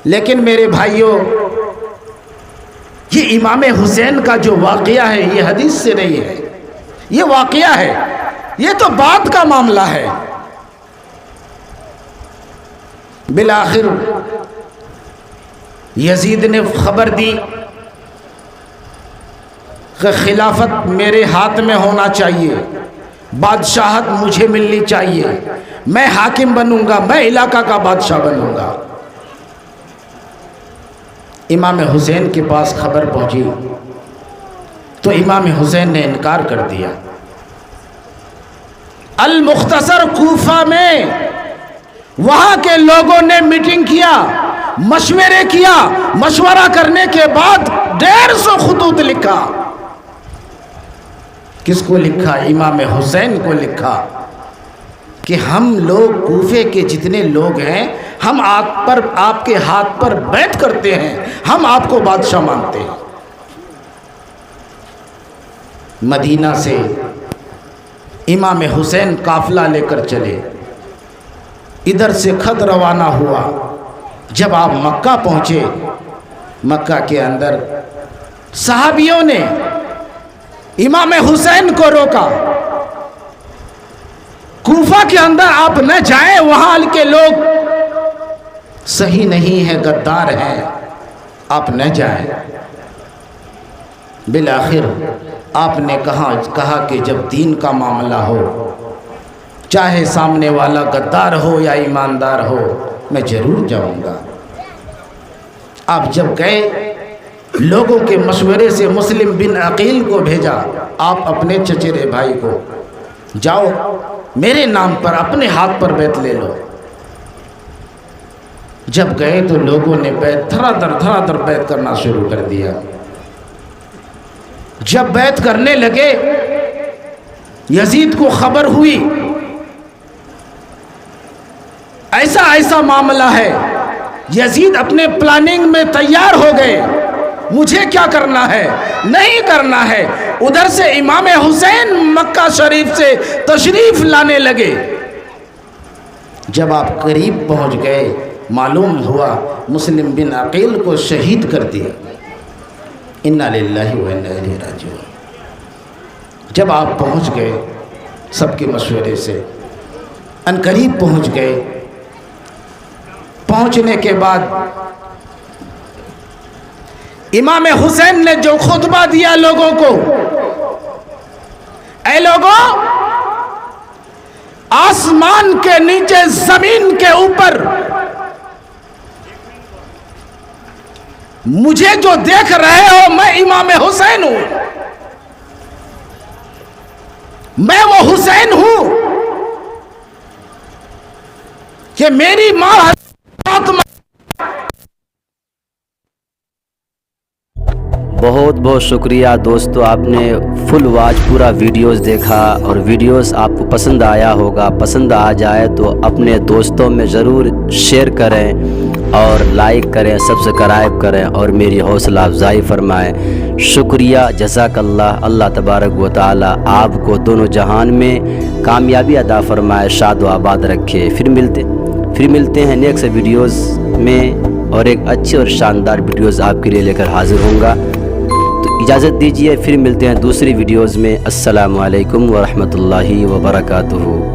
لیکن میرے بھائیوں، یہ امام حسین کا جو واقعہ ہے یہ حدیث سے نہیں ہے، یہ واقعہ ہے، یہ تو بات کا معاملہ ہے۔ بالآخر یزید نے خبر دی کہ خلافت میرے ہاتھ میں ہونا چاہیے، بادشاہت مجھے ملنی چاہیے، میں حاکم بنوں گا، میں علاقہ کا بادشاہ بنوں گا۔ امام حسین کے پاس خبر پہنچی تو امام حسین نے انکار کر دیا۔ المختصر کوفہ میں وہاں کے لوگوں نے میٹنگ کیا، مشورے کیا، مشورہ کرنے کے بعد 150 خطوط لکھا۔ کس کو لکھا؟ امام حسین کو لکھا کہ ہم لوگ کوفے کے جتنے لوگ ہیں، ہم آپ کے ہاتھ پر بیعت کرتے ہیں، ہم آپ کو بادشاہ مانتے ہیں۔ مدینہ سے امام حسین قافلہ لے کر چلے، ادھر سے خط روانہ ہوا۔ جب آپ مکہ پہنچے، مکہ کے اندر صحابیوں نے امام حسین کو روکا، کوفہ کے اندر آپ نہ جائیں، وہاں کے لوگ صحیح نہیں ہے، غدار ہیں، آپ نہ جائیں۔ بالآخر آپ نے کہا کہ جب دین کا معاملہ ہو، چاہے سامنے والا غدار ہو یا ایماندار ہو، میں ضرور جاؤں گا۔ آپ جب گئے، لوگوں کے مشورے سے مسلم بن عقیل کو بھیجا، آپ اپنے چچیرے بھائی کو، جاؤ میرے نام پر اپنے ہاتھ پر بیعت لے لو۔ جب گئے تو لوگوں نے دھڑا دھڑ بیعت کرنا شروع کر دیا۔ جب بیعت کرنے لگے، یزید کو خبر ہوئی ایسا معاملہ ہے، یزید اپنے پلاننگ میں تیار ہو گئے، مجھے کیا کرنا ہے، نہیں کرنا ہے۔ ادھر سے امام حسین مکہ شریف سے تشریف لانے لگے۔ جب آپ قریب پہنچ گئے، معلوم ہوا مسلم بن عقیل کو شہید کر دیا۔ انا للہ و انا الیہ راجعون۔ جب آپ پہنچ گئے سب کے مشورے سے، ان قریب پہنچ گئے، پہنچنے کے بعد امام حسین نے جو خطبہ دیا لوگوں کو، اے لوگوں، آسمان کے نیچے زمین کے اوپر مجھے جو دیکھ رہے ہو، میں امام حسین ہوں، میں وہ حسین ہوں کہ میری ماں بہت بہت شکریہ دوستو، آپ نے فل واچ پورا ویڈیوز دیکھا، اور ویڈیوز آپ کو پسند آیا ہوگا۔ پسند آ جائے تو اپنے دوستوں میں ضرور شیئر کریں اور لائک کریں، سبسکرائب کریں اور میری حوصلہ افزائی فرمائیں۔ شکریہ، جزاک اللہ۔ اللہ تبارک و تعالی آپ کو دونوں جہان میں کامیابی عطا فرمائے، شاد و آباد رکھے۔ پھر ملتے ہیں نیکسٹ ویڈیوز میں، اور ایک اچھی اور شاندار ویڈیوز آپ کے لیے لے کر حاضر ہوں گا۔ تو اجازت دیجیے، پھر ملتے ہیں دوسری ویڈیوز میں۔ السلام علیکم ورحمۃ اللہ وبرکاتہ۔